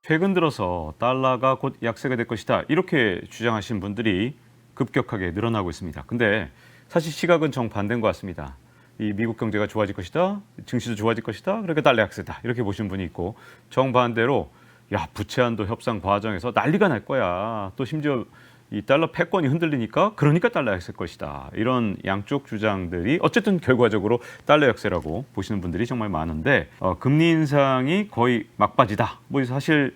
최근 들어서 달러가 곧 약세가 될 것이다. 이렇게 주장하신 분들이 급격하게 늘어나고 있습니다. 근데 사실 시각은 정반대인 것 같습니다. 이 미국 경제가 좋아질 것이다. 증시도 좋아질 것이다. 그러니까 달러 약세다. 이렇게 보시는 분이 있고 정반대로 야, 부채 한도 협상 과정에서 난리가 날 거야. 또 심지어 이 달러 패권이 흔들리니까 그러니까 달러 약세일 것이다. 이런 양쪽 주장들이 어쨌든 결과적으로 달러 약세라고 보시는 분들이 정말 많은데 금리 인상이 거의 막바지다. 뭐 사실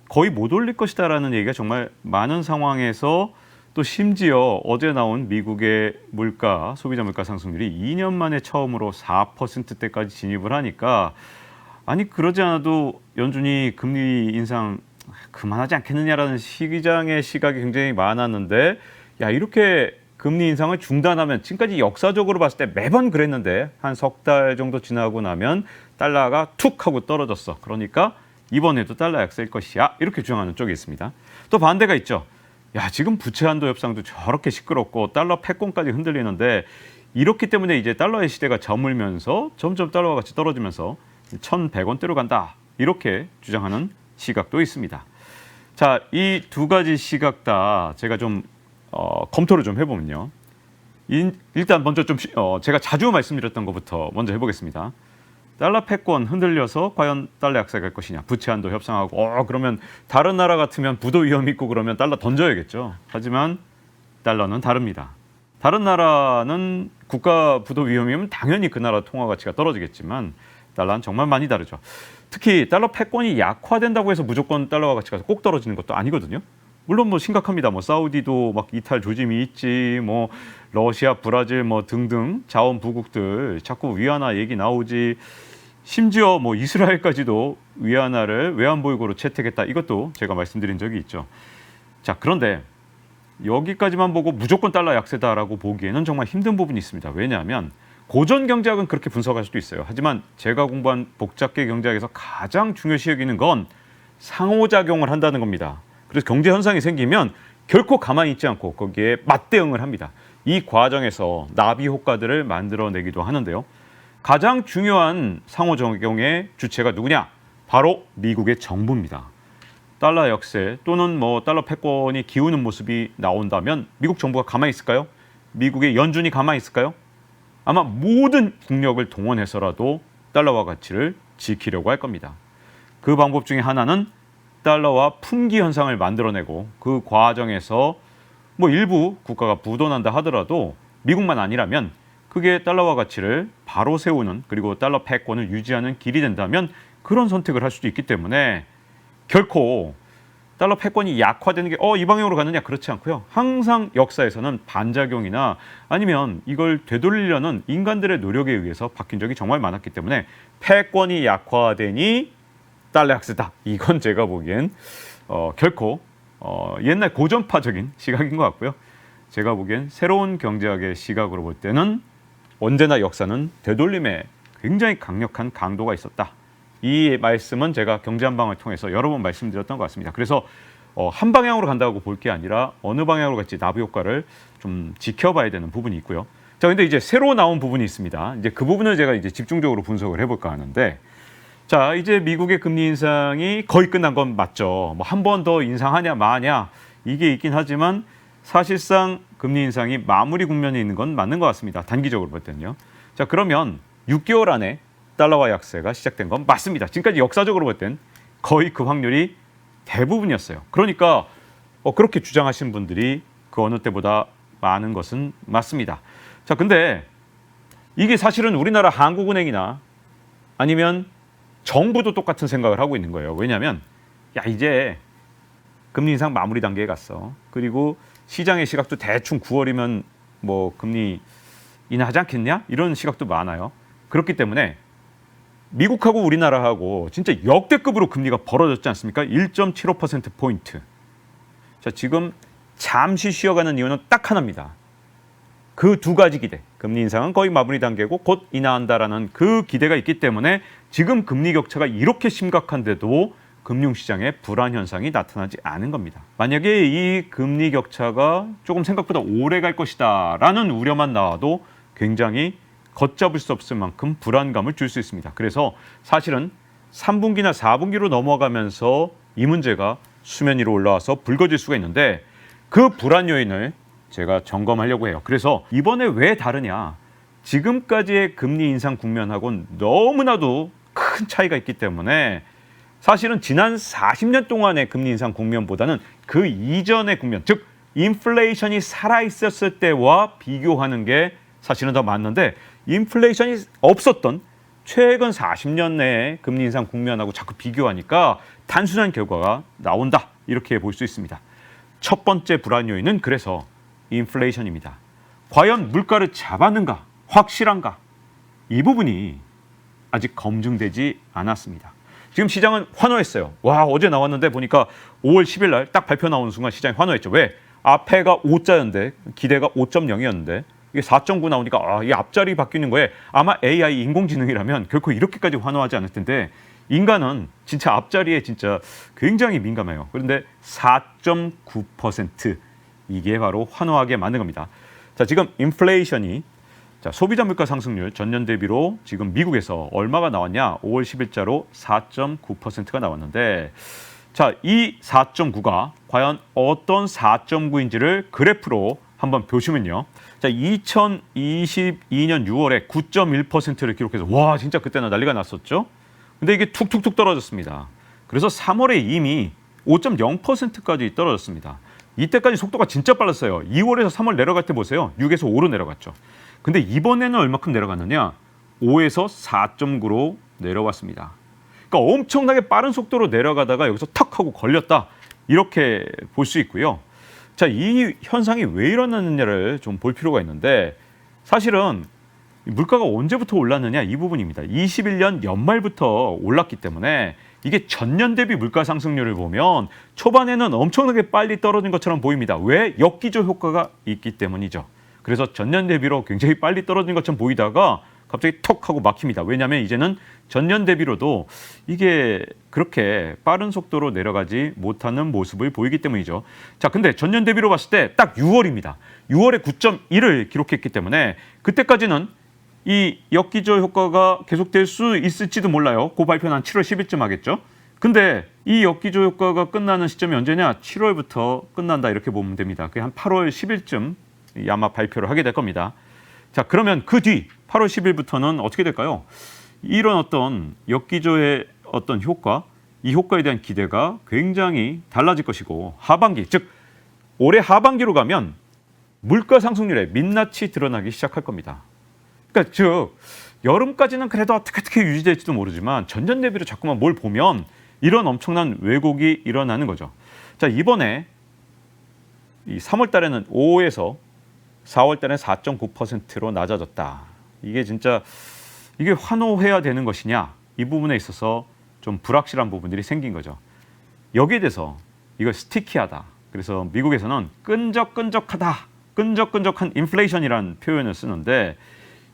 거의 못 올릴 것이다라는 얘기가 정말 많은 상황에서 또 심지어 어제 나온 미국의 물가, 소비자 물가 상승률이 2년 만에 처음으로 4%대까지 진입을 하니까 아니 그러지 않아도 연준이 금리 인상 그만하지 않겠느냐라는 시장의 시각이 굉장히 많았는데 야 이렇게 금리 인상을 중단하면 지금까지 역사적으로 봤을 때 매번 그랬는데 한 석 달 정도 지나고 나면 달러가 툭 하고 떨어졌어. 그러니까 이번에도 달러 약세일 것이야. 이렇게 주장하는 쪽이 있습니다. 또 반대가 있죠. 야 지금 부채 한도 협상도 저렇게 시끄럽고 달러 패권까지 흔들리는데 이렇기 때문에 이제 달러의 시대가 저물면서 점점 달러와 같이 떨어지면서 1,100원대로 간다. 이렇게 주장하는 시각도 있습니다. 자, 이 두 가지 시각 다 제가 좀 검토를 좀 해보면요. 일단 먼저 좀 제가 자주 말씀드렸던 것부터 먼저 해보겠습니다. 달러 패권 흔들려서 과연 달러 약세가 갈 것이냐. 부채 한도 협상하고 그러면 다른 나라 같으면 부도 위험 있고 그러면 달러 던져야겠죠. 하지만 달러는 다릅니다. 다른 나라는 국가 부도 위험이면 당연히 그 나라 통화 가치가 떨어지겠지만 달러는 정말 많이 다르죠. 특히 달러 패권이 약화된다고 해서 무조건 달러와 가치가 꼭 떨어지는 것도 아니거든요. 물론 뭐 심각합니다. 뭐 사우디도 막 이탈 조짐이 있지, 뭐 러시아, 브라질 뭐 등등 자원 부국들 자꾸 위안화 얘기 나오지. 심지어 뭐 이스라엘까지도 위안화를 외환보유고로 채택했다. 이것도 제가 말씀드린 적이 있죠. 자, 그런데 여기까지만 보고 무조건 달러 약세다라고 보기에는 정말 힘든 부분이 있습니다. 왜냐하면 고전 경제학은 그렇게 분석할 수도 있어요. 하지만 제가 공부한 복잡계 경제학에서 가장 중요시 여기는 건 상호작용을 한다는 겁니다. 그래서 경제 현상이 생기면 결코 가만히 있지 않고 거기에 맞대응을 합니다. 이 과정에서 나비 효과들을 만들어내기도 하는데요. 가장 중요한 상호작용의 주체가 누구냐? 바로 미국의 정부입니다. 달러 역세 또는 뭐 달러 패권이 기우는 모습이 나온다면 미국 정부가 가만히 있을까요? 미국의 연준이 가만히 있을까요? 아마 모든 국력을 동원해서라도 달러화 가치를 지키려고 할 겁니다. 그 방법 중에 하나는 달러와 품귀 현상을 만들어내고 그 과정에서 뭐 일부 국가가 부도난다 하더라도 미국만 아니라면 그게 달러화 가치를 바로 세우는 그리고 달러 패권을 유지하는 길이 된다면 그런 선택을 할 수도 있기 때문에 결코 달러 패권이 약화되는 게 이 방향으로 가느냐 그렇지 않고요. 항상 역사에서는 반작용이나 아니면 이걸 되돌리려는 인간들의 노력에 의해서 바뀐 적이 정말 많았기 때문에 패권이 약화되니 달러 약세다. 이건 제가 보기엔 결코 옛날 고전파적인 시각인 것 같고요. 제가 보기엔 새로운 경제학의 시각으로 볼 때는 언제나 역사는 되돌림에 굉장히 강력한 강도가 있었다. 이 말씀은 제가 경제 한방을 통해서 여러 번 말씀드렸던 것 같습니다. 그래서 한 방향으로 간다고 볼 게 아니라 어느 방향으로 갈지 나비 효과를 좀 지켜봐야 되는 부분이 있고요. 자, 근데 이제 새로 나온 부분이 있습니다. 이제 그 부분을 제가 이제 집중적으로 분석을 해볼까 하는데, 자, 이제 미국의 금리 인상이 거의 끝난 건 맞죠. 뭐 한 번 더 인상하냐 마냐 이게 있긴 하지만 사실상 금리 인상이 마무리 국면에 있는 건 맞는 것 같습니다. 단기적으로 볼 때는요. 자, 그러면 6개월 안에 달러화 약세가 시작된 건 맞습니다. 지금까지 역사적으로 볼 땐 거의 그 확률이 대부분이었어요. 그러니까 그렇게 주장하신 분들이 그 어느 때보다 많은 것은 맞습니다. 자, 근데 이게 사실은 우리나라 한국은행이나 아니면 정부도 똑같은 생각을 하고 있는 거예요. 왜냐하면 야 이제 금리 인상 마무리 단계에 갔어. 그리고 시장의 시각도 대충 9월이면 뭐 금리 인하하지 않겠냐? 이런 시각도 많아요. 그렇기 때문에 미국하고 우리나라하고 진짜 역대급으로 금리가 벌어졌지 않습니까? 1.75%포인트. 자, 지금 잠시 쉬어가는 이유는 딱 하나입니다. 그 두 가지 기대. 금리 인상은 거의 마무리 단계고 곧 인하한다라는 그 기대가 있기 때문에 지금 금리 격차가 이렇게 심각한데도 금융시장에 불안 현상이 나타나지 않은 겁니다. 만약에 이 금리 격차가 조금 생각보다 오래 갈 것이다 라는 우려만 나와도 굉장히 걷잡을 수 없을 만큼 불안감을 줄 수 있습니다. 그래서 사실은 3분기나 4분기로 넘어가면서 이 문제가 수면 위로 올라와서 불거질 수가 있는데 그 불안 요인을 제가 점검하려고 해요. 그래서 이번에 왜 다르냐? 지금까지의 금리 인상 국면하고는 너무나도 큰 차이가 있기 때문에 사실은 지난 40년 동안의 금리 인상 국면보다는 그 이전의 국면, 즉 인플레이션이 살아있었을 때와 비교하는 게 사실은 더 맞는데 인플레이션이 없었던 최근 40년 내의 금리 인상 국면하고 자꾸 비교하니까 단순한 결과가 나온다. 이렇게 볼 수 있습니다. 첫 번째 불안 요인은 그래서 인플레이션입니다. 과연 물가를 잡았는가? 확실한가? 이 부분이 아직 검증되지 않았습니다. 지금 시장은 환호했어요. 와, 어제 나왔는데 보니까 5월 10일 날 딱 발표 나오는 순간 시장이 환호했죠. 왜? 앞에가 5자였는데 기대가 5.0이었는데 이게 4.9 나오니까 이 앞자리 바뀌는 거에 아마 AI 인공지능이라면 결코 이렇게까지 환호하지 않을 텐데 인간은 진짜 앞자리에 진짜 굉장히 민감해요. 그런데 4.9% 이게 바로 환호하게 만든 겁니다. 자, 지금 인플레이션이 소비자 물가 상승률 전년 대비로 지금 미국에서 얼마가 나왔냐? 5월 10일자로 4.9%가 나왔는데 자, 이 4.9가 과연 어떤 4.9인지를 그래프로 한번 보시면요. 자, 2022년 6월에 9.1%를 기록해서 와, 진짜 그때는 난리가 났었죠. 근데 이게 툭툭툭 떨어졌습니다. 그래서 3월에 이미 5.0%까지 떨어졌습니다. 이때까지 속도가 진짜 빨랐어요. 2월에서 3월 내려갈 때 보세요. 6에서 5로 내려갔죠. 근데 이번에는 얼마큼 내려갔느냐? 5에서 4.9로 내려왔습니다. 그러니까 엄청나게 빠른 속도로 내려가다가 여기서 턱 하고 걸렸다. 이렇게 볼 수 있고요. 자, 이 현상이 왜 일어났느냐를 좀 볼 필요가 있는데 사실은 물가가 언제부터 올랐느냐 이 부분입니다. 21년 연말부터 올랐기 때문에 이게 전년 대비 물가 상승률을 보면 초반에는 엄청나게 빨리 떨어진 것처럼 보입니다. 왜? 역기조 효과가 있기 때문이죠. 그래서 전년 대비로 굉장히 빨리 떨어진 것처럼 보이다가 갑자기 턱 하고 막힙니다. 왜냐하면 이제는 전년 대비로도 이게 그렇게 빠른 속도로 내려가지 못하는 모습을 보이기 때문이죠. 자, 근데 전년 대비로 봤을 때 딱 6월입니다. 6월에 9.1을 기록했기 때문에 그때까지는 이 역기조 효과가 계속될 수 있을지도 몰라요. 그 발표는 한 7월 10일쯤 하겠죠. 근데 이 역기조 효과가 끝나는 시점이 언제냐? 7월부터 끝난다 이렇게 보면 됩니다. 그게 한 8월 10일쯤 아마 발표를 하게 될 겁니다. 자, 그러면 그 뒤 8월 10일부터는 어떻게 될까요? 이런 어떤 역기조의 어떤 효과, 이 효과에 대한 기대가 굉장히 달라질 것이고 하반기, 즉 올해 하반기로 가면 물가 상승률에 민낯이 드러나기 시작할 겁니다. 그러니까 즉 여름까지는 그래도 어떻게 유지될지도 모르지만 전년 대비로 자꾸만 뭘 보면 이런 엄청난 왜곡이 일어나는 거죠. 자, 이번에 이 3월 달에는 5에서 4월 달에 4.9%로 낮아졌다. 이게 진짜 이게 환호해야 되는 것이냐? 이 부분에 있어서 좀 불확실한 부분들이 생긴 거죠. 여기에 대해서 이거 스티키하다. 그래서 미국에서는 끈적끈적하다. 끈적끈적한 인플레이션이라는 표현을 쓰는데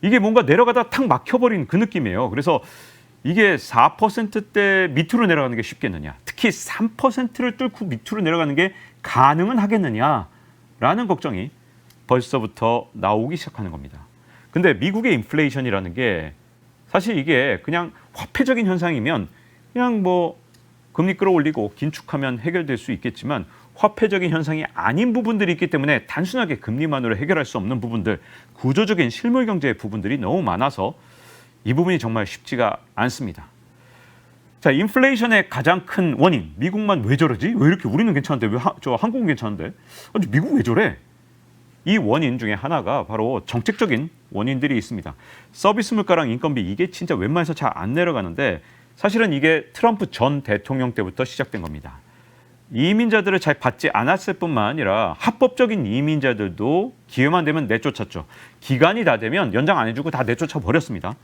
이게 뭔가 내려가다 탁 막혀버린 그 느낌이에요. 그래서 이게 4%대 밑으로 내려가는 게 쉽겠느냐. 특히 3%를 뚫고 밑으로 내려가는 게 가능은 하겠느냐라는 걱정이 벌써부터 나오기 시작하는 겁니다. 근데 미국의 인플레이션이라는 게 사실 이게 그냥 화폐적인 현상이면 그냥 뭐 금리 끌어올리고 긴축하면 해결될 수 있겠지만 화폐적인 현상이 아닌 부분들이 있기 때문에 단순하게 금리만으로 해결할 수 없는 부분들, 구조적인 실물 경제의 부분들이 너무 많아서 이 부분이 정말 쉽지가 않습니다. 자, 인플레이션의 가장 큰 원인, 미국만 왜 저러지? 왜 이렇게 우리는 괜찮은데 왜 저 한국은 괜찮은데? 아니, 미국 왜 저래? 이 원인 중에 하나가 바로 정책적인 원인들이 있습니다. 서비스 물가랑 인건비 이게 진짜 웬만해서 잘 안 내려가는데 사실은 이게 트럼프 전 대통령 때부터 시작된 겁니다. 이민자들을 잘 받지 않았을 뿐만 아니라 합법적인 이민자들도 기회만 되면 내쫓았죠. 기간이 다 되면 연장 안 해주고 다 내쫓아 버렸습니다.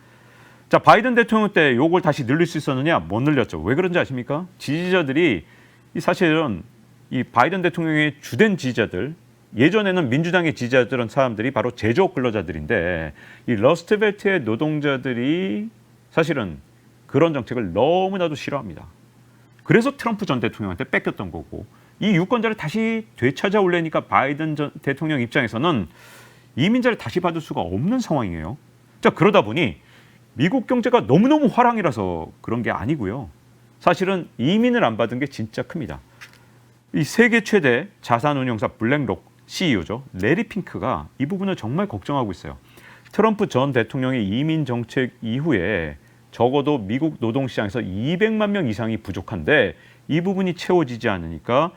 자, 바이든 대통령 때 요걸 다시 늘릴 수 있었느냐? 못 늘렸죠. 왜 그런지 아십니까? 지지자들이 사실은 이 바이든 대통령의 주된 지지자들, 예전에는 민주당의 지지자들은 사람들이 바로 제조업 근로자들인데 이 러스트벨트의 노동자들이 사실은 그런 정책을 너무나도 싫어합니다. 그래서 트럼프 전 대통령한테 뺏겼던 거고 이 유권자를 다시 되찾아오려니까 바이든 전 대통령 입장에서는 이민자를 다시 받을 수가 없는 상황이에요. 자, 그러다 보니 미국 경제가 너무너무 화랑이라서 그런 게 아니고요. 사실은 이민을 안 받은 게 진짜 큽니다. 이 세계 최대 자산운용사 블랙록 CEO죠. 레리 핑크가 이 부분을 정말 걱정하고 있어요. 트럼프 전 대통령의 이민 정책 이후에 적어도 미국 노동시장에서 200만 명 이상이 부족한데 이 부분이 채워지지 않으니까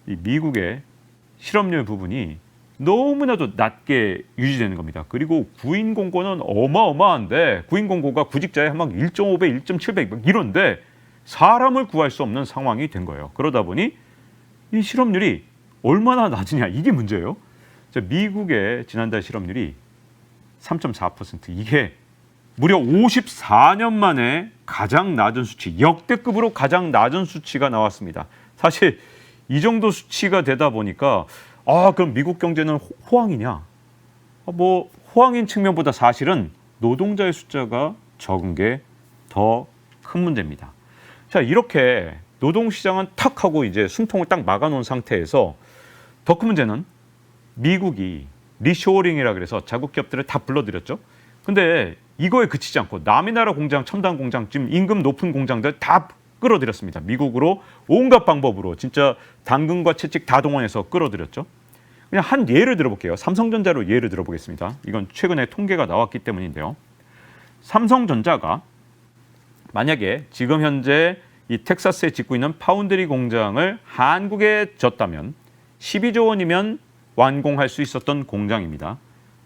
이 미국의 실업률 부분이 너무나도 낮게 유지되는 겁니다. 그리고 구인 공고는 어마어마한데 구인 공고가 구직자의 막 1.5배, 1.7배 이런데 사람을 구할 수 없는 상황이 된 거예요. 그러다 보니 이 실업률이 얼마나 낮으냐 이게 문제예요. 미국의 지난달 실업률이 3.4%, 이게 무려 54년 만에 가장 낮은 수치, 역대급으로 가장 낮은 수치가 나왔습니다. 사실 이 정도 수치가 되다 보니까 그럼 미국 경제는 호황이냐? 뭐 호황인 측면보다 사실은 노동자의 숫자가 적은 게 더 큰 문제입니다. 자, 이렇게 노동시장은 탁 하고 이제 숨통을 딱 막아놓은 상태에서 더 큰 문제는 미국이 리쇼어링이라 그래서 자국 기업들을 다 불러들였죠. 근데 이거에 그치지 않고 남의 나라 공장, 첨단 공장, 지금 임금 높은 공장들 다 끌어들였습니다. 미국으로 온갖 방법으로 진짜 당근과 채찍 다 동원해서 끌어들였죠. 그냥 한 예를 들어볼게요. 삼성전자로 예를 들어보겠습니다. 이건 최근에 통계가 나왔기 때문인데요. 삼성전자가 만약에 지금 현재 이 텍사스에 짓고 있는 파운드리 공장을 한국에 졌다면 12조 원이면 완공할 수 있었던 공장입니다.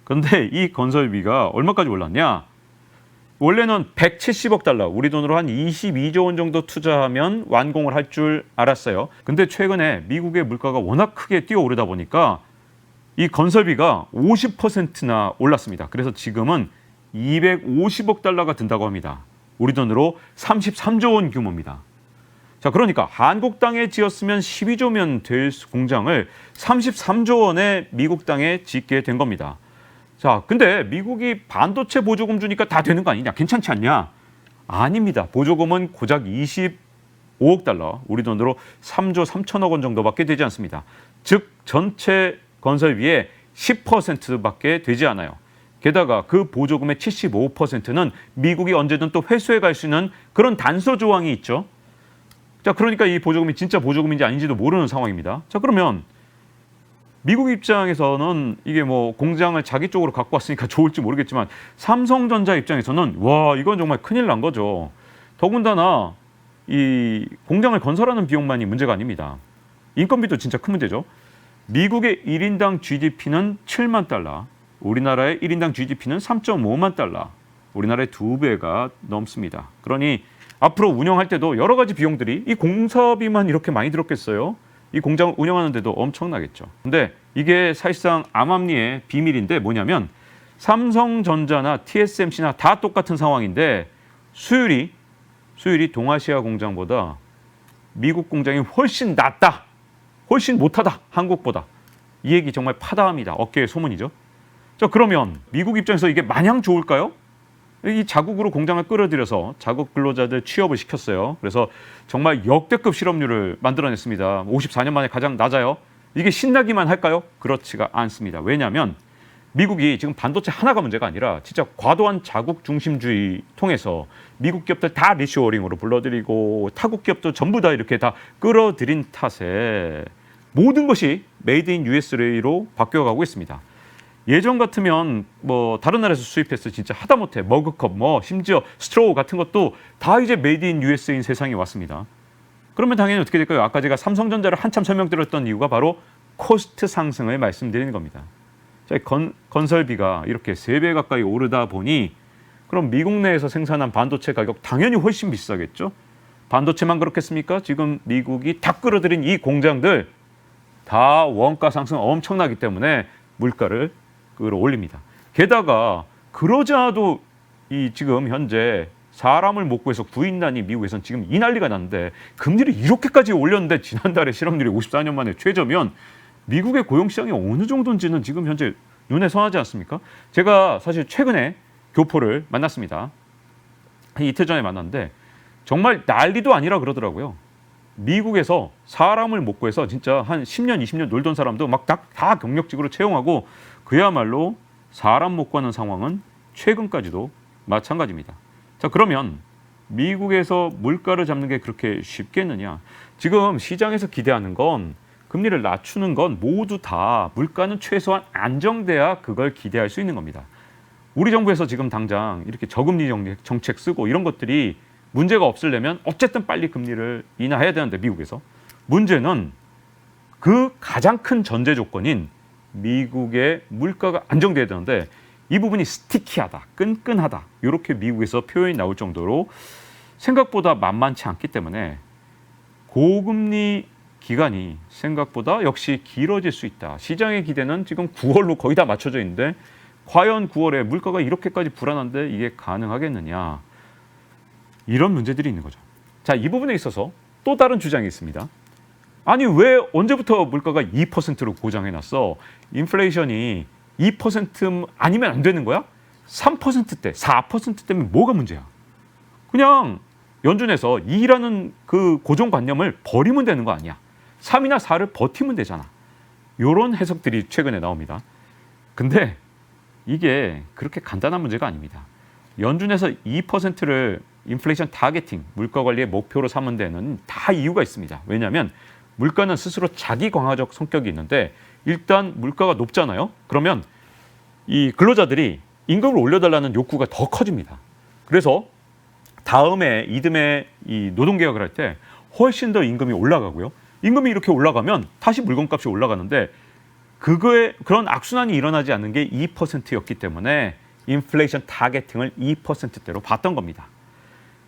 그런데 이 건설비가 얼마까지 올랐냐? 원래는 170억 달러, 우리 돈으로 한 22조 원 정도 투자하면 완공을 할 줄 알았어요. 근데 최근에 미국의 물가가 워낙 크게 뛰어오르다 보니까 이 건설비가 50%나 올랐습니다. 그래서 지금은 250억 달러가 든다고 합니다. 우리 돈으로 33조 원 규모입니다. 자, 그러니까 한국 땅에 지었으면 12조면 될 공장을 33조 원에 미국 땅에 짓게 된 겁니다. 자, 근데 미국이 반도체 보조금 주니까 다 되는 거 아니냐? 괜찮지 않냐? 아닙니다. 보조금은 고작 25억 달러, 우리 돈으로 3조 3천억 원 정도밖에 되지 않습니다. 즉 전체 건설비의 10%밖에 되지 않아요. 게다가 그 보조금의 75%는 미국이 언제든 또 회수해 갈 수 있는 그런 단서 조항이 있죠. 자, 그러니까 이 보조금이 진짜 보조금인지 아닌지도 모르는 상황입니다. 자, 그러면 미국 입장에서는 이게 뭐 공장을 자기 쪽으로 갖고 왔으니까 좋을지 모르겠지만 삼성전자 입장에서는 와, 이건 정말 큰일 난 거죠. 더군다나 이 공장을 건설하는 비용만이 문제가 아닙니다. 인건비도 진짜 큰 문제죠. 미국의 1인당 GDP는 7만 달러, 우리나라의 1인당 GDP는 3.5만 달러, 우리나라의 2배가 넘습니다. 그러니 앞으로 운영할 때도 여러 가지 비용들이, 이 공사비만 이렇게 많이 들었겠어요? 이 공장을 운영하는데도 엄청나겠죠. 근데 이게 사실상 암암리의 비밀인데 뭐냐면 삼성전자나 TSMC나 다 똑같은 상황인데 수율이 동아시아 공장보다 미국 공장이 훨씬 낫다, 훨씬 못하다, 한국보다. 이 얘기 정말 파다합니다. 어깨의 소문이죠. 자, 그러면 미국 입장에서 이게 마냥 좋을까요? 이 자국으로 공장을 끌어들여서 자국 근로자들 취업을 시켰어요. 그래서 정말 역대급 실업률을 만들어냈습니다. 54년 만에 가장 낮아요. 이게 신나기만 할까요? 그렇지가 않습니다. 왜냐하면 미국이 지금 반도체 하나가 문제가 아니라 진짜 과도한 자국 중심주의 통해서 미국 기업들 다 리쇼어링으로 불러들이고 타국 기업도 전부 다 이렇게 다 끌어들인 탓에 모든 것이 메이드 인 USA로 바뀌어가고 있습니다. 예전 같으면 뭐 다른 나라에서 수입해서 진짜 하다못해 머그컵, 뭐 심지어 스트로우 같은 것도 다 이제 메이드 인 USA인 세상이 왔습니다. 그러면 당연히 어떻게 될까요? 아까 제가 삼성전자를 한참 설명드렸던 이유가 바로 코스트 상승을 말씀드리는 겁니다. 건설비가 이렇게 3배 가까이 오르다 보니 그럼 미국 내에서 생산한 반도체 가격 당연히 훨씬 비싸겠죠? 반도체만 그렇겠습니까? 지금 미국이 다 끌어들인 이 공장들 다 원가 상승 엄청나기 때문에 물가를 끌어올립니다. 게다가 그러지 않아도 이 지금 현재 사람을 못 구해서 구인난이 미국에서는 지금 이 난리가 났는데 금리를 이렇게까지 올렸는데 지난달에 실업률이 54년 만에 최저면 미국의 고용시장이 어느 정도인지는 지금 현재 눈에 선하지 않습니까? 제가 사실 최근에 교포를 만났습니다. 이틀 전에 만났는데 정말 난리도 아니라 그러더라고요. 미국에서 사람을 못 구해서 진짜 한 10년, 20년 놀던 사람도 막 다 경력직으로 채용하고 그야말로 사람 못 구하는 상황은 최근까지도 마찬가지입니다. 자, 그러면 미국에서 물가를 잡는 게 그렇게 쉽겠느냐. 지금 시장에서 기대하는 건 금리를 낮추는 건 모두 다 물가는 최소한 안정돼야 그걸 기대할 수 있는 겁니다. 우리 정부에서 지금 당장 이렇게 저금리 정책 쓰고 이런 것들이 문제가 없으려면 어쨌든 빨리 금리를 인하해야 되는데 미국에서 문제는 그 가장 큰 전제 조건인 미국의 물가가 안정돼야 되는데 이 부분이 스티키하다, 끈끈하다 이렇게 미국에서 표현이 나올 정도로 생각보다 만만치 않기 때문에 고금리 기간이 생각보다 역시 길어질 수 있다. 시장의 기대는 지금 9월로 거의 다 맞춰져 있는데 과연 9월에 물가가 이렇게까지 불안한데 이게 가능하겠느냐. 이런 문제들이 있는 거죠. 자, 이 부분에 있어서 또 다른 주장이 있습니다. 아니 왜 언제부터 물가가 2%로 고정해놨어? 인플레이션이 2% 아니면 안 되는 거야? 3%대, 4%대면 뭐가 문제야? 그냥 연준에서 2라는 그 고정관념을 버리면 되는 거 아니야? 3이나 4를 버티면 되잖아. 이런 해석들이 최근에 나옵니다. 근데 이게 그렇게 간단한 문제가 아닙니다. 연준에서 2%를 인플레이션 타겟팅, 물가 관리의 목표로 삼은 데는 다 이유가 있습니다. 왜냐하면 물가는 스스로 자기 강화적 성격이 있는데 일단 물가가 높잖아요. 그러면 이 근로자들이 임금을 올려달라는 욕구가 더 커집니다. 그래서 다음에 이듬해 이 노동개혁을 할 때 훨씬 더 임금이 올라가고요. 임금이 이렇게 올라가면 다시 물건값이 올라가는데 그런 악순환이 일어나지 않는 게 2%였기 때문에 인플레이션 타겟팅을 2%대로 봤던 겁니다.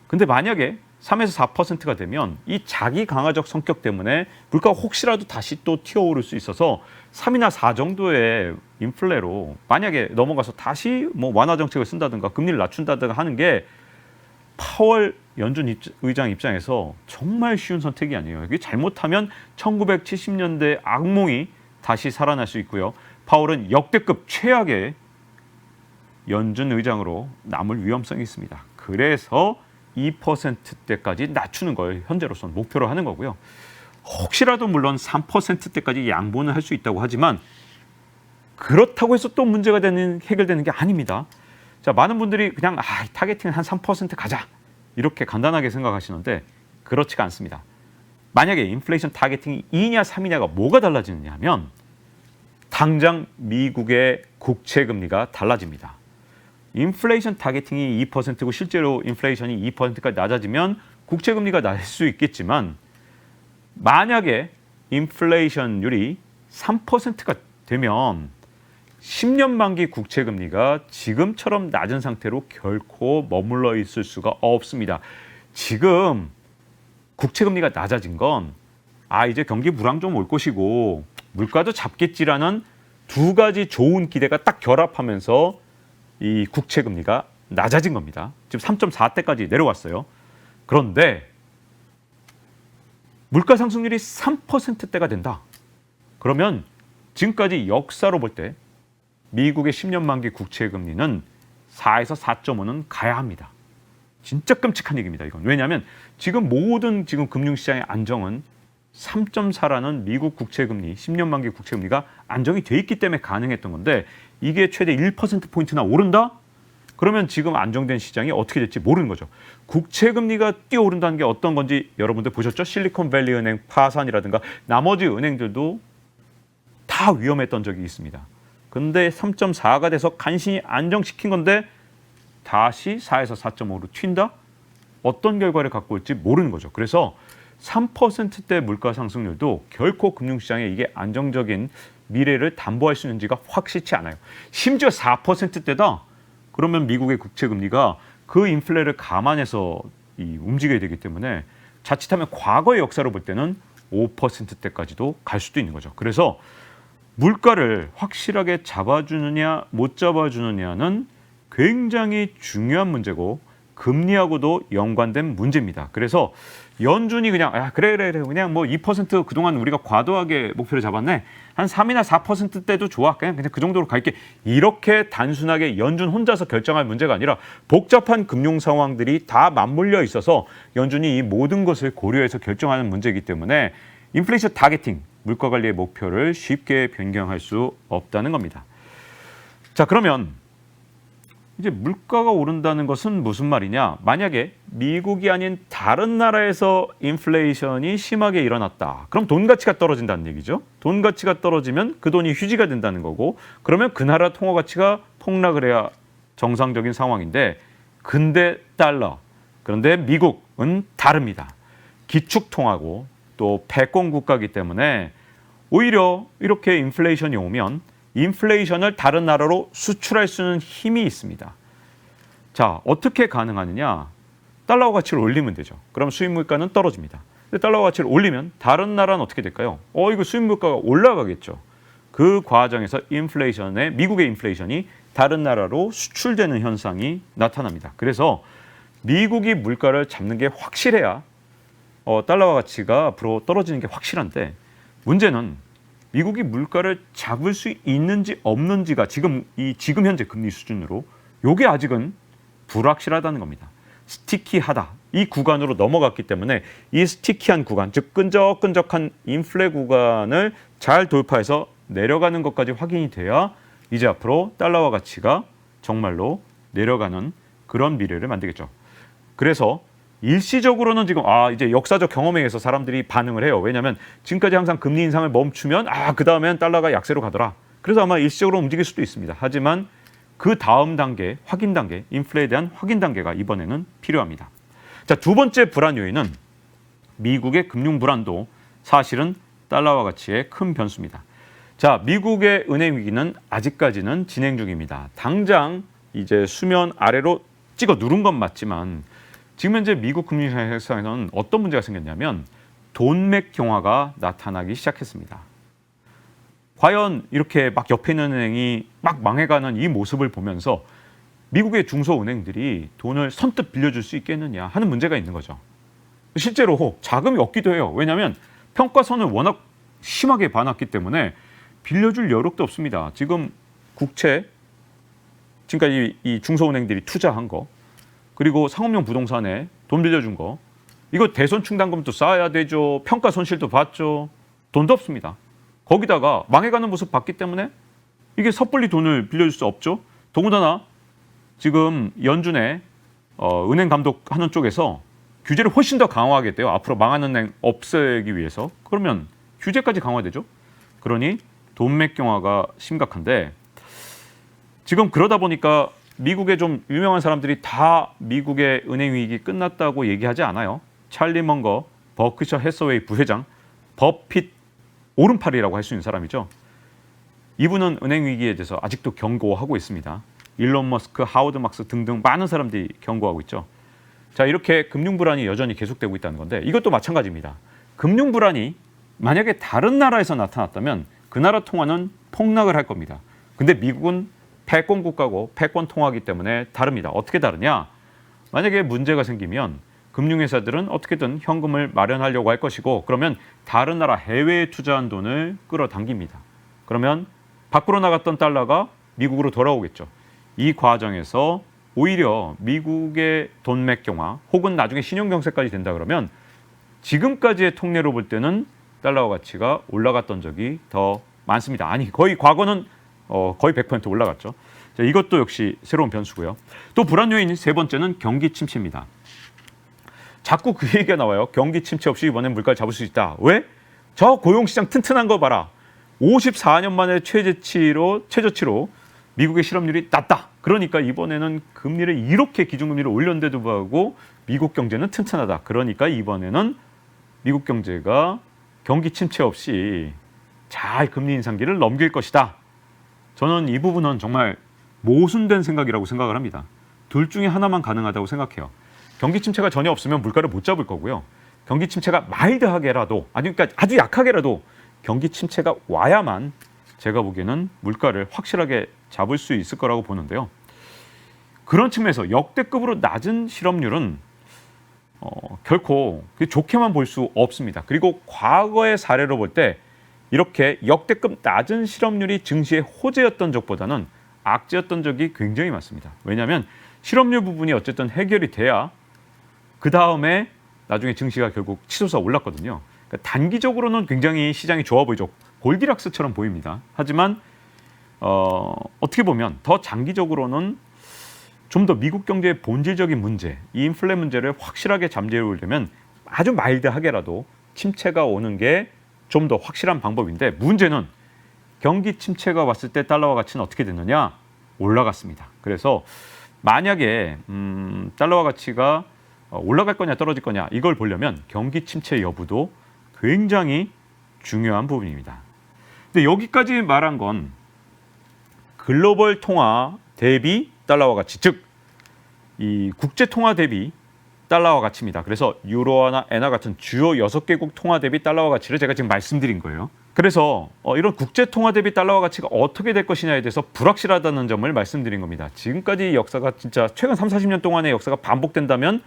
근데 만약에 3에서 4%가 되면 이 자기 강화적 성격 때문에 물가가 혹시라도 다시 또 튀어오를 수 있어서 3이나 4 정도의 인플레로 만약에 넘어가서 다시 뭐 완화 정책을 쓴다든가 금리를 낮춘다든가 하는 게 파월 연준 의장 입장에서 정말 쉬운 선택이 아니에요. 이게 잘못하면 1970년대 악몽이 다시 살아날 수 있고요. 파월은 역대급 최악의 연준 의장으로 남을 위험성이 있습니다. 그래서 2%대까지 낮추는 걸 현재로서는 목표로 하는 거고요. 혹시라도 물론 3%대까지 양보는 할 수 있다고 하지만 그렇다고 해서 또 문제가 해결되는 게 아닙니다. 자, 많은 분들이 그냥 타겟팅은 한 3% 가자 이렇게 간단하게 생각하시는데 그렇지가 않습니다. 만약에 인플레이션 타겟팅이 2냐 3이냐가 뭐가 달라지느냐 하면 당장 미국의 국채 금리가 달라집니다. 인플레이션 타겟팅이 2%고 실제로 인플레이션이 2%까지 낮아지면 국채 금리가 낮을 수 있겠지만 만약에 인플레이션율이 3%가 되면 10년 만기 국채 금리가 지금처럼 낮은 상태로 결코 머물러 있을 수가 없습니다. 지금 국채 금리가 낮아진 건 이제 경기 불황 좀 올 것이고 물가도 잡겠지라는 두 가지 좋은 기대가 딱 결합하면서 이 국채 금리가 낮아진 겁니다. 지금 3.4대까지 내려왔어요. 그런데 물가 상승률이 3%대가 된다. 그러면 지금까지 역사로 볼 때 미국의 10년 만기 국채 금리는 4에서 4.5는 가야 합니다. 진짜 끔찍한 얘기입니다. 이건 왜냐하면 지금 모든 금융시장의 안정은 3.4라는 미국 국채 금리, 10년 만기 국채 금리가 안정이 돼 있기 때문에 가능했던 건데 이게 최대 1%포인트나 오른다? 그러면 지금 안정된 시장이 어떻게 될지 모르는 거죠. 국채 금리가 뛰어오른다는 게 어떤 건지 여러분들 보셨죠? 실리콘밸리 은행 파산이라든가 나머지 은행들도 다 위험했던 적이 있습니다. 근데 3.4가 돼서 간신히 안정시킨 건데 다시 4에서 4.5로 튄다? 어떤 결과를 갖고 올지 모르는 거죠. 그래서 3%대 물가 상승률도 결코 금융시장에 이게 안정적인 미래를 담보할 수 있는지가 확실치 않아요. 심지어 4%대다? 그러면 미국의 국채 금리가 그 인플레를 감안해서 움직여야 되기 때문에 자칫하면 과거의 역사로 볼 때는 5%대까지도 갈 수도 있는 거죠. 그래서 물가를 확실하게 잡아주느냐 못 잡아주느냐는 굉장히 중요한 문제고 금리하고도 연관된 문제입니다. 그래서 연준이 그냥 그래 그냥 뭐 2% 그동안 우리가 과도하게 목표를 잡았네. 한 3이나 4%대도 좋아. 그냥 그 정도로 갈게. 이렇게 단순하게 연준 혼자서 결정할 문제가 아니라 복잡한 금융 상황들이 다 맞물려 있어서 연준이 이 모든 것을 고려해서 결정하는 문제이기 때문에 인플레이션 타겟팅, 물가 관리의 목표를 쉽게 변경할 수 없다는 겁니다. 자, 그러면 이제 물가가 오른다는 것은 무슨 말이냐? 만약에 미국이 아닌 다른 나라에서 인플레이션이 심하게 일어났다. 그럼 돈 가치가 떨어진다는 얘기죠. 돈 가치가 떨어지면 그 돈이 휴지가 된다는 거고, 그러면 그 나라 통화 가치가 폭락을 해야 정상적인 상황인데, 근데 달러. 그런데 미국은 다릅니다. 기축통화고 또 패권 국가이기 때문에 오히려 이렇게 인플레이션이 오면 인플레이션을 다른 나라로 수출할 수 있는 힘이 있습니다. 자, 어떻게 가능하느냐? 달러 가치를 올리면 되죠. 그럼 수입 물가는 떨어집니다. 근데 달러 가치를 올리면 다른 나라는 어떻게 될까요? 이거 수입 물가가 올라가겠죠. 그 과정에서 미국의 인플레이션이 다른 나라로 수출되는 현상이 나타납니다. 그래서 미국이 물가를 잡는 게 확실해야 달러 가치가 앞으로 떨어지는 게 확실한데, 문제는 미국이 물가를 잡을 수 있는지 없는지가 지금 현재 금리 수준으로 이게 아직은 불확실하다는 겁니다. 스티키하다. 이 구간으로 넘어갔기 때문에 이 스티키한 구간, 즉 끈적끈적한 인플레 구간을 잘 돌파해서 내려가는 것까지 확인이 돼야 이제 앞으로 달러화 가치가 정말로 내려가는 그런 미래를 만들겠죠. 그래서 일시적으로는 지금 이제 역사적 경험에 의해서 사람들이 반응을 해요. 왜냐하면 지금까지 항상 금리 인상을 멈추면 그 다음엔 달러가 약세로 가더라. 그래서 아마 일시적으로 움직일 수도 있습니다. 하지만 그 다음 단계, 확인 단계, 인플레에 대한 확인 단계가 이번에는 필요합니다. 자, 두 번째 불안 요인은 미국의 금융 불안도 사실은 달러화 가치의 큰 변수입니다. 자, 미국의 은행 위기는 아직까지는 진행 중입니다. 당장 이제 수면 아래로 찍어 누른 건 맞지만 지금 현재 미국 금융시장에서는 어떤 문제가 생겼냐면 돈맥 경화가 나타나기 시작했습니다. 과연 이렇게 막 옆에 있는 은행이 막 망해가는 이 모습을 보면서 미국의 중소은행들이 돈을 선뜻 빌려줄 수 있겠느냐 하는 문제가 있는 거죠. 실제로 자금이 없기도 해요. 왜냐하면 평가선을 워낙 심하게 봐놨기 때문에 빌려줄 여력도 없습니다. 지금 국채, 지금까지 이 중소은행들이 투자한 거, 그리고 상업용 부동산에 돈 빌려준 거, 이거 대손 충당금도 쌓아야 되죠. 평가 손실도 봤죠. 돈도 없습니다. 거기다가 망해가는 모습 봤기 때문에 이게 섣불리 돈을 빌려줄 수 없죠. 더군다나 지금 연준의 은행 감독하는 쪽에서 규제를 훨씬 더 강화하겠대요. 앞으로 망하는 은행 없애기 위해서. 그러면 규제까지 강화되죠. 그러니 돈맥 경화가 심각한데, 지금 그러다 보니까 미국의 좀 유명한 사람들이 다 미국의 은행 위기 끝났다고 얘기하지 않아요. 찰리 먼거, 버크셔 해서웨이 부회장, 버핏 오른팔이라고 할 수 있는 사람이죠. 이분은 은행 위기에 대해서 아직도 경고하고 있습니다. 일론 머스크, 하워드 막스 등등 많은 사람들이 경고하고 있죠. 자, 이렇게 금융 불안이 여전히 계속되고 있다는 건데, 이것도 마찬가지입니다. 금융 불안이 만약에 다른 나라에서 나타났다면 그 나라 통화는 폭락을 할 겁니다. 근데 미국은 패권 국가고 패권 통화이기 때문에 다릅니다. 어떻게 다르냐? 만약에 문제가 생기면 금융회사들은 어떻게든 현금을 마련하려고 할 것이고, 그러면 다른 나라 해외에 투자한 돈을 끌어당깁니다. 그러면 밖으로 나갔던 달러가 미국으로 돌아오겠죠. 이 과정에서 오히려 미국의 돈맥 경화 혹은 나중에 신용경색까지 된다 그러면 지금까지의 통례로 볼 때는 달러 가치가 올라갔던 적이 더 많습니다. 아니, 거의 과거는 거의 100% 올라갔죠. 자, 이것도 역시 새로운 변수고요. 또 불안 요인 세 번째는 경기 침체입니다. 자꾸 그 얘기가 나와요. 경기 침체 없이 이번엔 물가를 잡을 수 있다. 왜? 저 고용시장 튼튼한 거 봐라. 54년 만에 최저치로 미국의 실업률이 낮다. 그러니까 이번에는 금리를 이렇게 기준금리를 올렸는데도 불구하고 미국 경제는 튼튼하다. 그러니까 이번에는 미국 경제가 경기 침체 없이 잘 금리 인상기를 넘길 것이다. 저는 이 부분은 정말 모순된 생각이라고 생각을 합니다. 둘 중에 하나만 가능하다고 생각해요. 경기 침체가 전혀 없으면 물가를 못 잡을 거고요. 경기 침체가 마일드하게라도, 그러니까 아주 약하게라도 경기 침체가 와야만 제가 보기에는 물가를 확실하게 잡을 수 있을 거라고 보는데요. 그런 측면에서 역대급으로 낮은 실업률은 결코 좋게만 볼 수 없습니다. 그리고 과거의 사례로 볼 때 이렇게 역대급 낮은 실업률이 증시의 호재였던 적보다는 악재였던 적이 굉장히 많습니다. 왜냐하면 실업률 부분이 어쨌든 해결이 돼야 그 다음에 나중에 증시가 결국 치솟아 올랐거든요. 그러니까 단기적으로는 굉장히 시장이 좋아 보이죠. 골디락스처럼 보입니다. 하지만 어떻게 보면 더 장기적으로는 좀 더 미국 경제의 본질적인 문제, 이 인플레 문제를 확실하게 잠재우려면 아주 마일드하게라도 침체가 오는 게 좀 더 확실한 방법인데, 문제는 경기 침체가 왔을 때 달러화 가치는 어떻게 됐느냐? 올라갔습니다. 그래서 만약에 달러화 가치가 올라갈 거냐 떨어질 거냐 이걸 보려면 경기 침체 여부도 굉장히 중요한 부분입니다. 근데 여기까지 말한 건 글로벌 통화 대비 달러화 가치, 즉 이 국제 통화 대비 달러화 가치입니다. 그래서 유로화나 엔화 같은 주요 6개국 통화 대비 달러화 가치를 제가 지금 말씀드린 거예요. 그래서 이런 국제 통화 대비 달러화 가치가 어떻게 될 것이냐에 대해서 불확실하다는 점을 말씀드린 겁니다. 지금까지 역사가 진짜 최근 3, 40년 동안의 역사가 반복된다면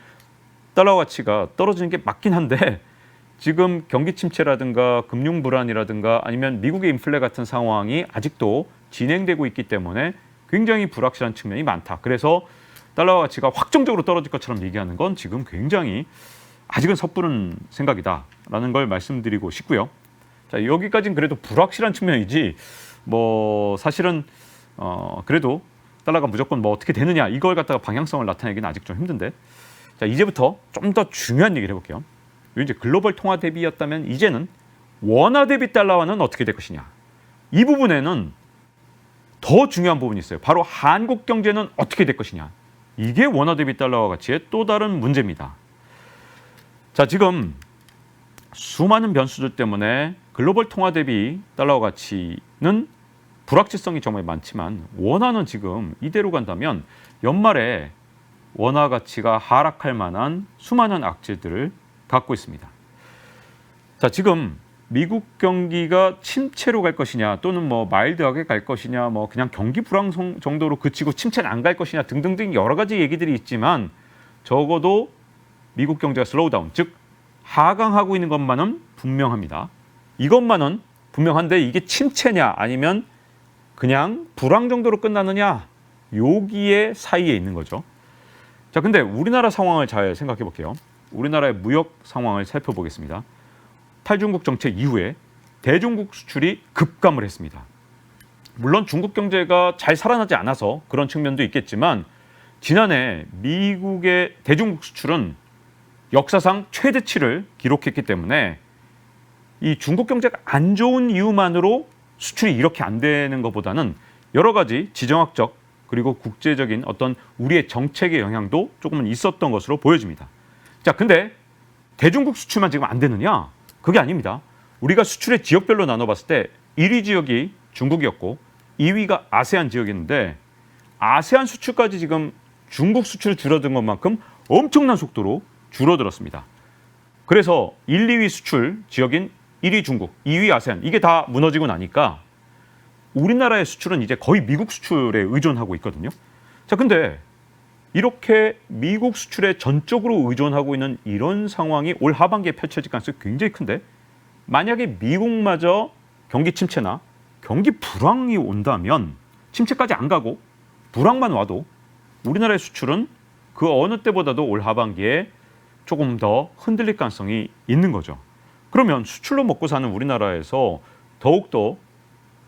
달러 가치가 떨어지는 게 맞긴 한데, 지금 경기 침체라든가 금융 불안이라든가 아니면 미국의 인플레 같은 상황이 아직도 진행되고 있기 때문에 굉장히 불확실한 측면이 많다. 그래서 달러 가치가 확정적으로 떨어질 것처럼 얘기하는 건 지금 굉장히 아직은 섣부른 생각이다라는 걸 말씀드리고 싶고요. 자, 여기까지는 그래도 불확실한 측면이지 뭐 사실은 그래도 달러가 무조건 뭐 어떻게 되느냐 이걸 갖다가 방향성을 나타내기는 아직 좀 힘든데, 자, 이제부터 좀 더 중요한 얘기를 해볼게요. 이제 글로벌 통화 대비였다면 이제는 원화 대비 달러화는 어떻게 될 것이냐, 이 부분에는 더 중요한 부분이 있어요. 바로 한국 경제는 어떻게 될 것이냐, 이게 원화 대비 달러화 가치의 또 다른 문제입니다. 자, 지금 수많은 변수들 때문에 글로벌 통화 대비 달러화 가치는 불확실성이 정말 많지만, 원화는 지금 이대로 간다면 연말에 원화 가치가 하락할 만한 수많은 악재들을 갖고 있습니다. 자, 지금 미국 경기가 침체로 갈 것이냐 또는 뭐 마일드하게 갈 것이냐, 뭐 그냥 경기 불황 정도로 그치고 침체는 안 갈 것이냐 등등등 여러 가지 얘기들이 있지만, 적어도 미국 경제가 슬로우다운, 즉 하강하고 있는 것만은 분명합니다. 이것만은 분명한데 이게 침체냐 아니면 그냥 불황 정도로 끝나느냐, 여기에 사이에 있는 거죠. 자, 근데 우리나라 상황을 잘 생각해 볼게요. 우리나라의 무역 상황을 살펴보겠습니다. 탈중국 정책 이후에 대중국 수출이 급감을 했습니다. 물론 중국 경제가 잘 살아나지 않아서 그런 측면도 있겠지만, 지난해 미국의 대중국 수출은 역사상 최대치를 기록했기 때문에 이 중국 경제가 안 좋은 이유만으로 수출이 이렇게 안 되는 것보다는 여러 가지 지정학적 그리고 국제적인 어떤 우리의 정책의 영향도 조금은 있었던 것으로 보여집니다. 자, 근데 대중국 수출만 지금 안 되느냐? 그게 아닙니다. 우리가 수출의 지역별로 나눠봤을 때 1위 지역이 중국이었고 2위가 아세안 지역이었는데, 아세안 수출까지 지금 중국 수출 줄어든 것만큼 엄청난 속도로 줄어들었습니다. 그래서 1, 2위 수출 지역인 1위 중국, 2위 아세안, 이게 다 무너지고 나니까 우리나라의 수출은 이제 거의 미국 수출에 의존하고 있거든요. 자, 근데 이렇게 미국 수출에 전적으로 의존하고 있는 이런 상황이 올 하반기에 펼쳐질 가능성이 굉장히 큰데, 만약에 미국마저 경기 침체나 경기 불황이 온다면, 침체까지 안 가고 불황만 와도 우리나라의 수출은 그 어느 때보다도 올 하반기에 조금 더 흔들릴 가능성이 있는 거죠. 그러면 수출로 먹고 사는 우리나라에서 더욱더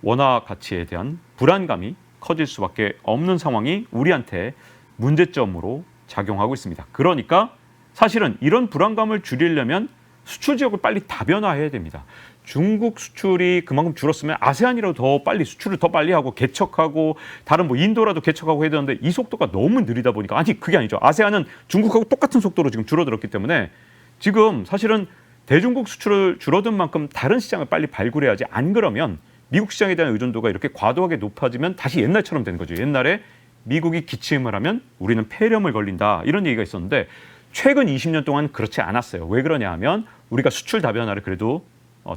원화 가치에 대한 불안감이 커질 수밖에 없는 상황이 우리한테 문제점으로 작용하고 있습니다. 그러니까 사실은 이런 불안감을 줄이려면 수출 지역을 빨리 다변화해야 됩니다. 중국 수출이 그만큼 줄었으면 아세안이라도 더 빨리 수출을 더 빨리 하고 개척하고, 다른 뭐 인도라도 개척하고 해야 되는데 이 속도가 너무 느리다 보니까, 아니 그게 아니죠. 아세안은 중국하고 똑같은 속도로 지금 줄어들었기 때문에 지금 사실은 대중국 수출을 줄어든 만큼 다른 시장을 빨리 발굴해야지, 안 그러면 미국 시장에 대한 의존도가 이렇게 과도하게 높아지면 다시 옛날처럼 되는 거죠. 옛날에 미국이 기침을 하면 우리는 폐렴을 걸린다, 이런 얘기가 있었는데 최근 20년 동안 그렇지 않았어요. 왜 그러냐 하면 우리가 수출 다변화를 그래도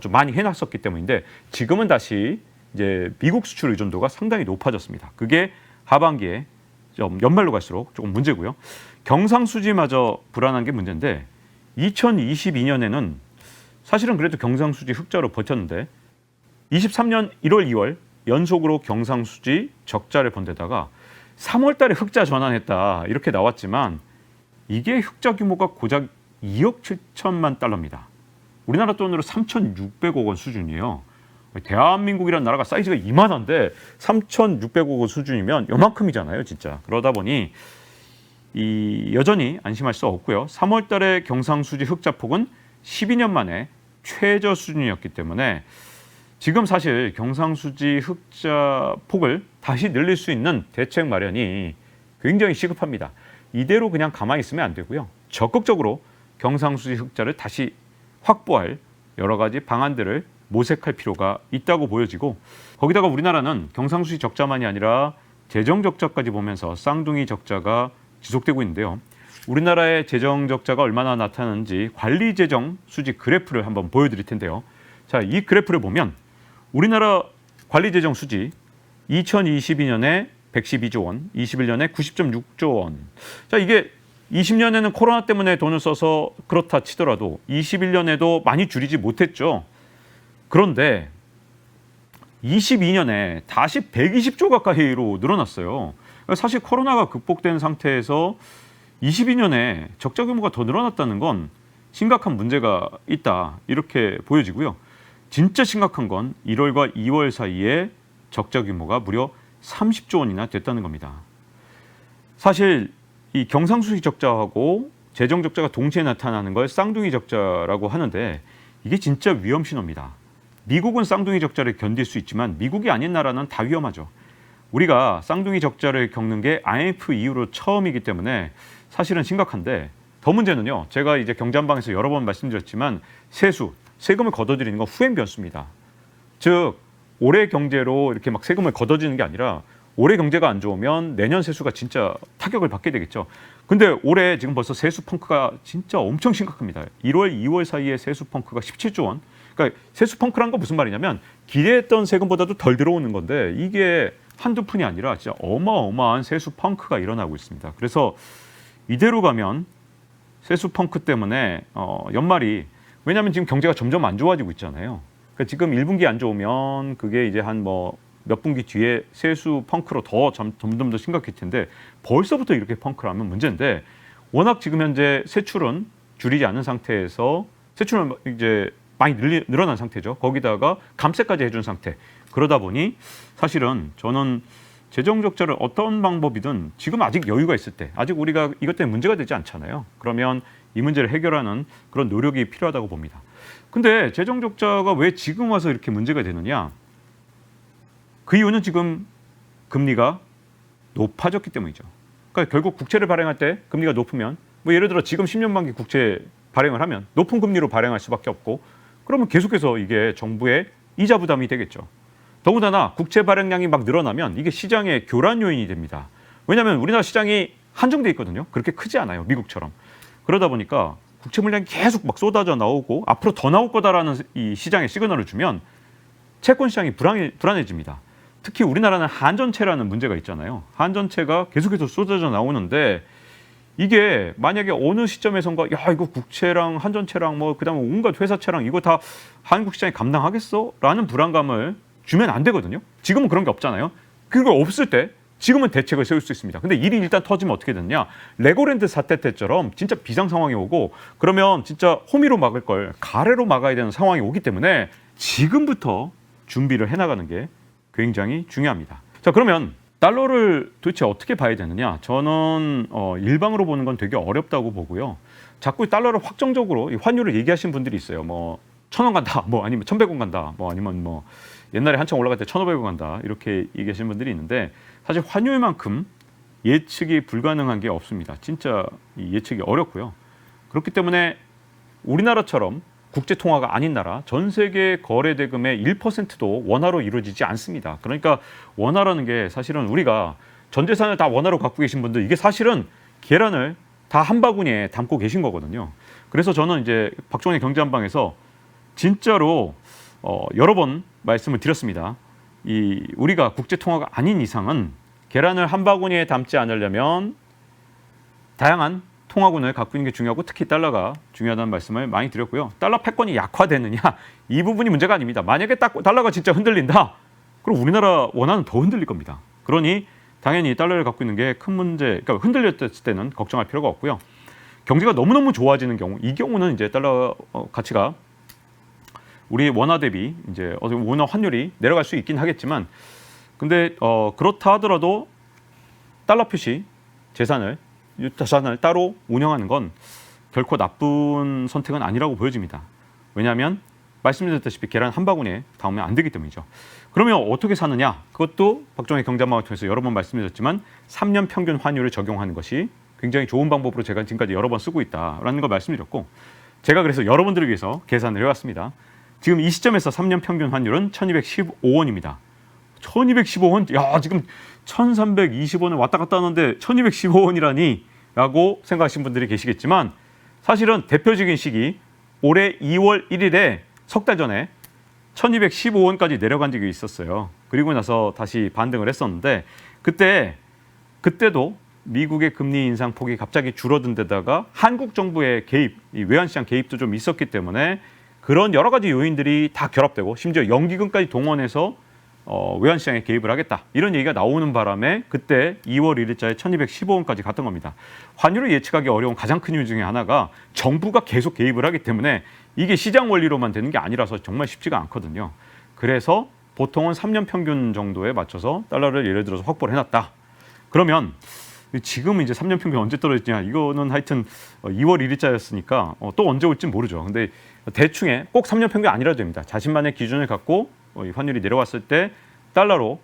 좀 많이 해놨었기 때문인데, 지금은 다시 이제 미국 수출 의존도가 상당히 높아졌습니다. 그게 하반기에 좀 연말로 갈수록 조금 문제고요. 경상수지마저 불안한 게 문제인데, 2022년에는 사실은 그래도 경상수지 흑자로 버텼는데 23년 1월, 2월 연속으로 경상수지 적자를 본 데다가 3월 달에 흑자 전환했다 이렇게 나왔지만, 이게 흑자 규모가 고작 2억 7천만 달러입니다. 우리나라 돈으로 3,600억 원 수준이에요. 대한민국이라는 나라가 사이즈가 이만한데 3,600억 원 수준이면 요만큼이잖아요, 진짜. 그러다 보니 여전히 안심할 수 없고요. 3월 달에 경상수지 흑자폭은 12년 만에 최저 수준이었기 때문에 지금 사실 경상수지 흑자폭을 다시 늘릴 수 있는 대책 마련이 굉장히 시급합니다. 이대로 그냥 가만히 있으면 안 되고요. 적극적으로 경상수지 흑자를 다시 확보할 여러 가지 방안들을 모색할 필요가 있다고 보여지고, 거기다가 우리나라는 경상수지 적자만이 아니라 재정 적자까지 보면서 쌍둥이 적자가 지속되고 있는데요. 우리나라의 재정 적자가 얼마나 나타나는지 관리 재정 수지 그래프를 한번 보여드릴 텐데요. 자, 이 그래프를 보면 우리나라 관리 재정 수지 2022년에 112조 원, 21년에 90.6조 원. 자, 이게 20년에는 코로나 때문에 돈을 써서 그렇다 치더라도 21년에도 많이 줄이지 못했죠. 그런데 22년에 다시 120조 가까이로 늘어났어요. 사실 코로나가 극복된 상태에서 22년에 적자 규모가 더 늘어났다는 건 심각한 문제가 있다, 이렇게 보여지고요. 진짜 심각한 건 1월과 2월 사이에 적자 규모가 무려 30조 원이나 됐다는 겁니다. 사실 이 경상수지 적자하고 재정 적자가 동시에 나타나는 걸 쌍둥이 적자라고 하는데, 이게 진짜 위험 신호입니다. 미국은 쌍둥이 적자를 견딜 수 있지만 미국이 아닌 나라는 다 위험하죠. 우리가 쌍둥이 적자를 겪는 게 IMF 이후로 처음이기 때문에 사실은 심각한데, 더 문제는요, 제가 이제 경제한방에서 여러 번 말씀드렸지만 세금을 걷어들이는 건 후행 변수입니다. 즉 올해 경제로 이렇게 막 세금을 걷어지는 게 아니라 올해 경제가 안 좋으면 내년 세수가 진짜 타격을 받게 되겠죠. 근데 올해 지금 벌써 세수 펑크가 진짜 엄청 심각합니다. 1월, 2월 사이에 세수 펑크가 17조 원. 그러니까 세수 펑크란 건 무슨 말이냐면 기대했던 세금보다도 덜 들어오는 건데, 이게 한두 푼이 아니라 진짜 어마어마한 세수 펑크가 일어나고 있습니다. 그래서 이대로 가면 세수 펑크 때문에 연말이, 왜냐하면 지금 경제가 점점 안 좋아지고 있잖아요. 그러니까 지금 1분기 안 좋으면 그게 이제 한 몇 분기 뒤에 세수 펑크로 점점 더 심각할 텐데, 벌써부터 이렇게 펑크를 하면 문제인데, 워낙 지금 현재 세출은 줄이지 않은 상태에서 세출은 이제 많이 늘어난 상태죠. 거기다가 감세까지 해준 상태. 그러다 보니 사실은 저는 재정 적자를 어떤 방법이든 지금 아직 여유가 있을 때, 아직 우리가 이것 때문에 문제가 되지 않잖아요. 그러면 이 문제를 해결하는 그런 노력이 필요하다고 봅니다. 근데 재정 적자가 왜 지금 와서 이렇게 문제가 되느냐? 그 이유는 지금 금리가 높아졌기 때문이죠. 그러니까 결국 국채를 발행할 때 금리가 높으면, 예를 들어 지금 10년 만기 국채 발행을 하면 높은 금리로 발행할 수밖에 없고, 그러면 계속해서 이게 정부의 이자 부담이 되겠죠. 더군다나 국채 발행량이 막 늘어나면 이게 시장의 교란 요인이 됩니다. 왜냐하면 우리나라 시장이 한정돼 있거든요. 그렇게 크지 않아요, 미국처럼. 그러다 보니까 국채 물량이 계속 막 쏟아져 나오고 앞으로 더 나올 거다라는 이 시장의 시그널을 주면 채권 시장이 불안해집니다. 특히 우리나라는 한전채라는 문제가 있잖아요. 한전채가 계속해서 쏟아져 나오는데, 이게 만약에 어느 시점에선가 이거 국채랑 한전채랑 그다음에 온갖 회사채랑 이거 다 한국 시장이 감당하겠어? 라는 불안감을 주면 안 되거든요. 지금은 그런 게 없잖아요. 그거 없을 때 지금은 대책을 세울 수 있습니다. 근데 일이 일단 터지면 어떻게 되느냐? 레고랜드 사태 때처럼 진짜 비상 상황이 오고, 그러면 진짜 호미로 막을 걸 가래로 막아야 되는 상황이 오기 때문에 지금부터 준비를 해나가는 게 굉장히 중요합니다. 자, 그러면 달러를 도대체 어떻게 봐야 되느냐? 저는 일방으로 보는 건 되게 어렵다고 보고요. 자꾸 달러를 확정적으로 환율을 얘기하시는 분들이 있어요. 1,000원 간다, 아니면 1,100원 간다, 아니면 옛날에 한창 올라갈 때 1,500원 간다, 이렇게 얘기하시는 분들이 있는데, 사실 환율만큼 예측이 불가능한 게 없습니다. 진짜 예측이 어렵고요. 그렇기 때문에 우리나라처럼 국제 통화가 아닌 나라, 전 세계 거래 대금의 1%도 원화로 이루어지지 않습니다. 그러니까 원화라는 게 사실은 우리가 전 재산을 다 원화로 갖고 계신 분들, 이게 사실은 계란을 다 한 바구니에 담고 계신 거거든요. 그래서 저는 이제 박종의 경제한방에서 진짜로 여러 번 말씀을 드렸습니다. 우리가 국제 통화가 아닌 이상은 계란을 한 바구니에 담지 않으려면 다양한 통화군을 갖고 있는 게 중요하고, 특히 달러가 중요하다는 말씀을 많이 드렸고요. 달러 패권이 약화되느냐, 이 부분이 문제가 아닙니다. 만약에 딱 달러가 진짜 흔들린다, 그럼 우리나라 원화는 더 흔들릴 겁니다. 그러니 당연히 달러를 갖고 있는 게 큰 문제, 그러니까 흔들렸을 때는 걱정할 필요가 없고요. 경제가 너무너무 좋아지는 경우, 이 경우는 이제 달러 가치가 우리 원화 대비 이제 원화 환율이 내려갈 수 있긴 하겠지만, 근데 그렇다 하더라도 달러 표시 재산을 자산을 따로 운영하는 건 결코 나쁜 선택은 아니라고 보여집니다. 왜냐하면 말씀드렸다시피 계란 한 바구니에 담으면 안 되기 때문이죠. 그러면 어떻게 사느냐? 그것도 박종의 경제한방을 통해서 여러 번 말씀드렸지만 3년 평균 환율을 적용하는 것이 굉장히 좋은 방법으로 제가 지금까지 여러 번 쓰고 있다라는 걸 말씀드렸고, 제가 그래서 여러분들을 위해서 계산을 해왔습니다. 지금 이 시점에서 3년 평균 환율은 1215원입니다. 1215원? 야, 지금 1320원을 왔다 갔다 하는데 1215원이라니? 라고 생각하시는 분들이 계시겠지만, 사실은 대표적인 시기 올해 2월 1일에 석 달 전에 1215원까지 내려간 적이 있었어요. 그리고 나서 다시 반등을 했었는데, 그때도 미국의 금리 인상 폭이 갑자기 줄어든 데다가 한국 정부의 개입, 이 외환시장 개입도 좀 있었기 때문에 그런 여러 가지 요인들이 다 결합되고, 심지어 연기금까지 동원해서 외환시장에 개입을 하겠다, 이런 얘기가 나오는 바람에 그때 2월 1일자에 1215원까지 갔던 겁니다. 환율을 예측하기 어려운 가장 큰 이유 중에 하나가 정부가 계속 개입을 하기 때문에 이게 시장 원리로만 되는 게 아니라서 정말 쉽지가 않거든요. 그래서 보통은 3년 평균 정도에 맞춰서 달러를 예를 들어서 확보를 해놨다. 그러면 지금 이제 3년 평균 언제 떨어지냐, 이거는 하여튼 2월 1일자였으니까 또 언제 올지 모르죠. 근데 대충에 꼭 3년 평균 아니라도 됩니다. 자신만의 기준을 갖고 환율이 내려왔을 때 달러로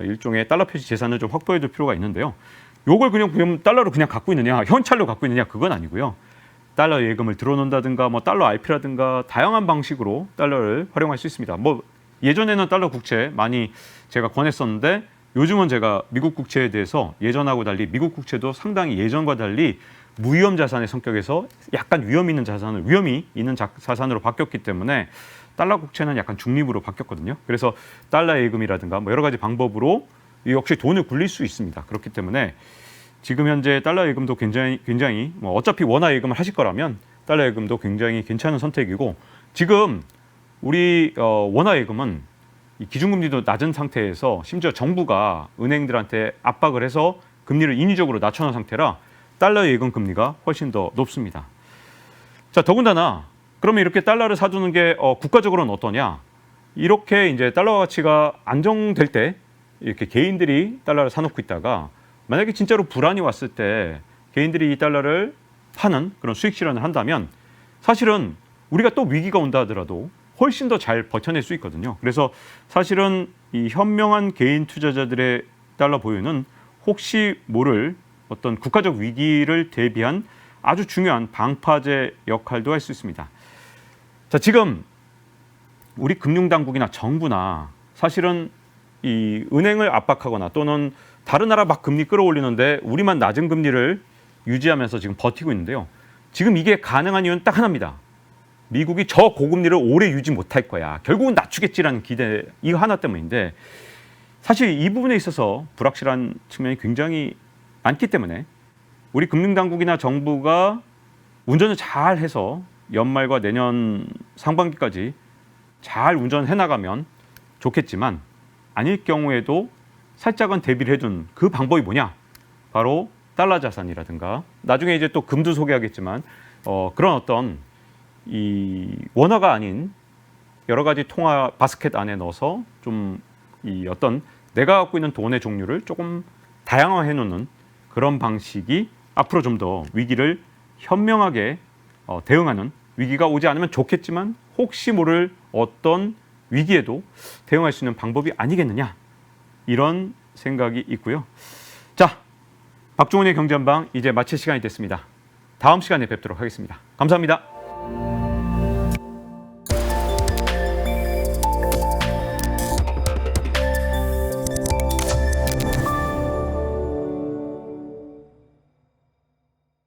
일종의 달러 표시 재산을 좀 확보해둘 필요가 있는데요. 요걸 그냥 달러로 그냥 갖고 있느냐, 현찰로 갖고 있느냐, 그건 아니고요. 달러 예금을 들어놓는다든가, 뭐 달러 RP라든가 다양한 방식으로 달러를 활용할 수 있습니다. 뭐 예전에는 달러 국채 많이 제가 권했었는데, 요즘은 제가 미국 국채에 대해서 예전하고 달리 미국 국채도 상당히 예전과 달리 무위험 자산의 성격에서 약간 위험이 있는 자산으로 바뀌었기 때문에 달러 국채는 약간 중립으로 바뀌었거든요. 그래서 달러 예금이라든가 뭐 여러 가지 방법으로 역시 돈을 굴릴 수 있습니다. 그렇기 때문에 지금 현재 달러 예금도 굉장히 뭐 어차피 원화 예금을 하실 거라면 달러 예금도 굉장히 괜찮은 선택이고, 지금 우리 원화 예금은 이 기준금리도 낮은 상태에서 심지어 정부가 은행들한테 압박을 해서 금리를 인위적으로 낮춰놓은 상태라 달러 예금 금리가 훨씬 더 높습니다. 자, 더군다나 그러면 이렇게 달러를 사두는 게 국가적으로는 어떠냐? 이렇게 이제 달러 가치가 안정될 때 이렇게 개인들이 달러를 사놓고 있다가 만약에 진짜로 불안이 왔을 때 개인들이 이 달러를 파는 그런 수익 실현을 한다면 사실은 우리가 또 위기가 온다 하더라도 훨씬 더 잘 버텨낼 수 있거든요. 그래서 사실은 이 현명한 개인 투자자들의 달러 보유는 혹시 모를 어떤 국가적 위기를 대비한 아주 중요한 방파제 역할도 할 수 있습니다. 자, 지금 우리 금융당국이나 정부나 사실은 이 은행을 압박하거나 또는 다른 나라 막 금리 끌어올리는데 우리만 낮은 금리를 유지하면서 지금 버티고 있는데요. 지금 이게 가능한 이유는 딱 하나입니다. 미국이 저 고금리를 오래 유지 못할 거야, 결국은 낮추겠지라는 기대, 이거 하나 때문인데, 사실 이 부분에 있어서 불확실한 측면이 굉장히 많기 때문에 우리 금융당국이나 정부가 운전을 잘 해서 연말과 내년 상반기까지 잘 운전해 나가면 좋겠지만, 아닐 경우에도 살짝은 대비를 해둔 그 방법이 뭐냐? 바로 달러 자산이라든가, 나중에 이제 또 금도 소개하겠지만 그런 어떤 이 원화가 아닌 여러 가지 통화 바스켓 안에 넣어서 좀 이 어떤 내가 갖고 있는 돈의 종류를 조금 다양화해 놓는 그런 방식이 앞으로 좀 더 위기를 현명하게 대응하는, 위기가 오지 않으면 좋겠지만 혹시 모를 어떤 위기에도 대응할 수 있는 방법이 아니겠느냐, 이런 생각이 있고요. 자, 박종훈의 경제한방 이제 마칠 시간이 됐습니다. 다음 시간에 뵙도록 하겠습니다. 감사합니다.